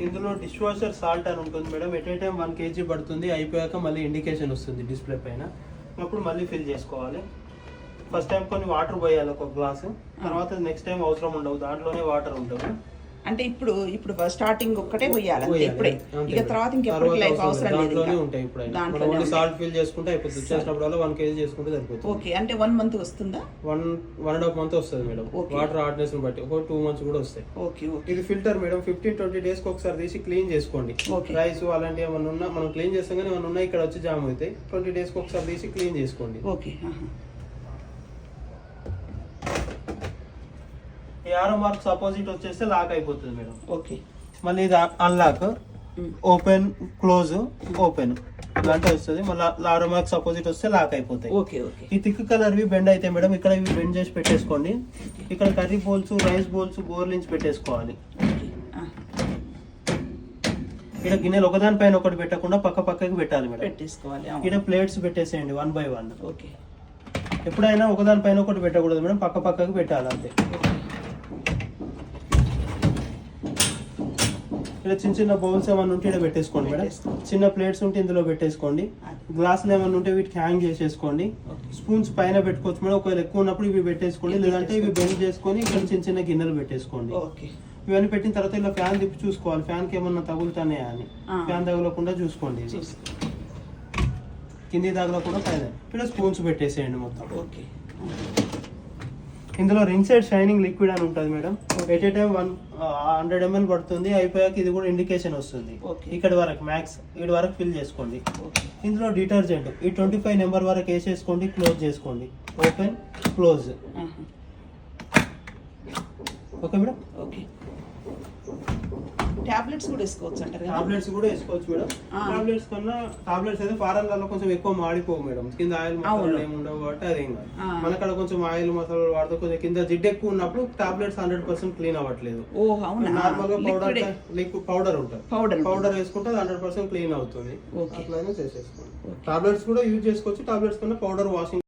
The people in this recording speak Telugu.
ఇందులో డిష్ వాషర్ సాల్ట్ అని ఉంటుంది madam. At a time 1 kg పడుతుంది. అయిపోయాక మళ్ళీ ఇండికేషన్ వస్తుంది డిస్ప్లే పైన. అప్పుడు మళ్ళీ ఫిల్ చేసుకోవాలి. ఫస్ట్ టైం కొన్ని వాటర్ పోయాలి ఒక గ్లాసు, తర్వాత నెక్స్ట్ టైం అవసరం ఉండవు, దాంట్లోనే వాటర్ ఉంటుంది. అంటే ఇప్పుడు స్టార్టింగ్ ఒక్కటే పోయాలి అంతే, ఇప్పుడే. ఇక తర్వాత ఇంకెప్పుడు లైఫ్ అవసరం లేదు. దాంట్లోనే ఉంటాయి. ఇప్పుడు దాంట్లోనే సాల్ట్ ఫిల్ చేసుకుంటే అయిపోతుంది. వచ్చేసినప్పుడు 1 kg చేసుకుంటే సరిపోతుంది. ఓకే, అంటే 1 month వస్తుందా? 1.5 month వస్తుంది మేడం. వాటర్ హార్డ్నెస్ ని బట్టి ఒక 2 months కూడా వస్తాయి. Okay okay. ఇది ఫిల్టర్ మేడం. 15-20 days కి ఒకసారి తీసి క్లీన్ చేసుకోండి. రైస్ అలాంటివి ఏమన్నా ఉన్నా మనం క్లీన్ చేస్తాం, కానీ ఏమన్నా ఉన్నా ఇక్కడ వచ్చి జామ్ అవుతాయి. 20 days కి ఒకసారి తీసి క్లీన్ చేసుకోండి. ఓకే. ఈ ఆరో మార్క్స్ అపోజిట్ వచ్చేస్తే లాక్ అయిపోతుంది మేడం. ఓకే. మళ్ళీ ఇది అన్లాక్, ఓపెన్, క్లోజ్, ఓపెన్ ఇలాంటి వస్తుంది. మళ్ళీ ఆరో మార్క్స్ అపోజిట్ వస్తే లాక్ అయిపోతాయి. Okay okay. ఈ థిక్ కలర్ వి బెండ్ అయితే మేడం, ఇక్కడ ఇవి బెండ్ చేసి పెట్టేసుకోండి. ఇక్కడ కర్రీ బౌల్స్, రైస్ బౌల్స్ బోర్లించి పెట్టేసుకోవాలి. ఇక్కడ గిన్నెలు ఒకదాని పైన ఒకటి పెట్టకుండా పక్క పక్కకి పెట్టాలి మేడం. పెట్టేసుకోవాలి. ఇక్కడ ప్లేట్స్ పెట్టేసేయండి 1 by 1. ఓకే. ఎప్పుడైనా ఒకదాని పైన ఒకటి పెట్టకూడదు మేడం, పక్క పక్కకి పెట్టాలి అంతే. ఇలా చిన్న చిన్న బౌల్స్ ఏమైనా ఉంటే ఇక్కడ పెట్టేసుకోండి మేడం. చిన్న ప్లేట్స్ ఉంటే ఇందులో పెట్టేసుకోండి. గ్లాసులు ఏమైనా ఉంటే వీటికి హ్యాంగ్ చేసేసుకోండి. స్పూన్స్ పైన పెట్టుకోవచ్చు మేడం. ఒకవేళ ఎక్కువ ఉన్నప్పుడు ఇవి పెట్టేసుకోండి, లేదంటే ఇవి బెండ్ చేసుకొని ఇక్కడ చిన్న చిన్న గిన్నెలు పెట్టేసుకోండి. ఇవన్నీ పెట్టిన తర్వాత ఇలా ఫ్యాన్ తిప్పి చూసుకోవాలి, ఫ్యాన్ కి ఏమన్నా తగులుతానే అని. ఫ్యాన్ తగలకుండా చూసుకోండి. కింది తగలకుండా పైన ఇక్కడ స్పూన్స్ పెట్టేసేయండి మొత్తం. ఓకే. ఇందులో రింగ్ సైడ్ షైనింగ్ లిక్విడ్ అని ఉంటుంది madam. At a time 100 ml పడుతుంది. అయిపోయాక ఇది కూడా ఇండికేషన్ వస్తుంది. ఇక్కడ వరకు మ్యాక్స్ ఇక్కడ వరకు ఫిల్ చేసుకోండి. ఇందులో డిటర్జెంట్ ఈ 25 నెంబర్ వరకు వేసేసుకోండి. క్లోజ్ చేసుకోండి. Open, close. Okay madam. Okay. Tablets కూడా వేసుకోవచ్చు అంటారు. టాబ్లెట్స్ కూడా వేసుకోవచ్చు మేడం. టాబ్లెట్స్ కన్నా టాబ్లెట్స్ అయితే ఫారెన్లలో కొంచెం ఎక్కువ మాడిపోవు మేడం. కింద ఆయిల్ మసాలాలు ఏమి ఉండవు కాబట్టి అదేం కాదు. మనక్కడ కొంచెం ఆయిల్ మసాలాలు వాడితే కొంచెం కింద జిడ్డు ఎక్కువ ఉన్నప్పుడు టాబ్లెట్స్ 100% క్లీన్ అవ్వట్లేదు. నార్మల్ గా పౌడర్ ఉంటుంది. పౌడర్ వేసుకుంటే 100% క్లీన్ అవుతుంది. అట్లనే చేసేసుకోండి. టాబ్లెట్స్ కూడా యూజ్ చేసుకోవచ్చు. టాబ్లెట్స్ కన్నా పౌడర్ వాషింగ్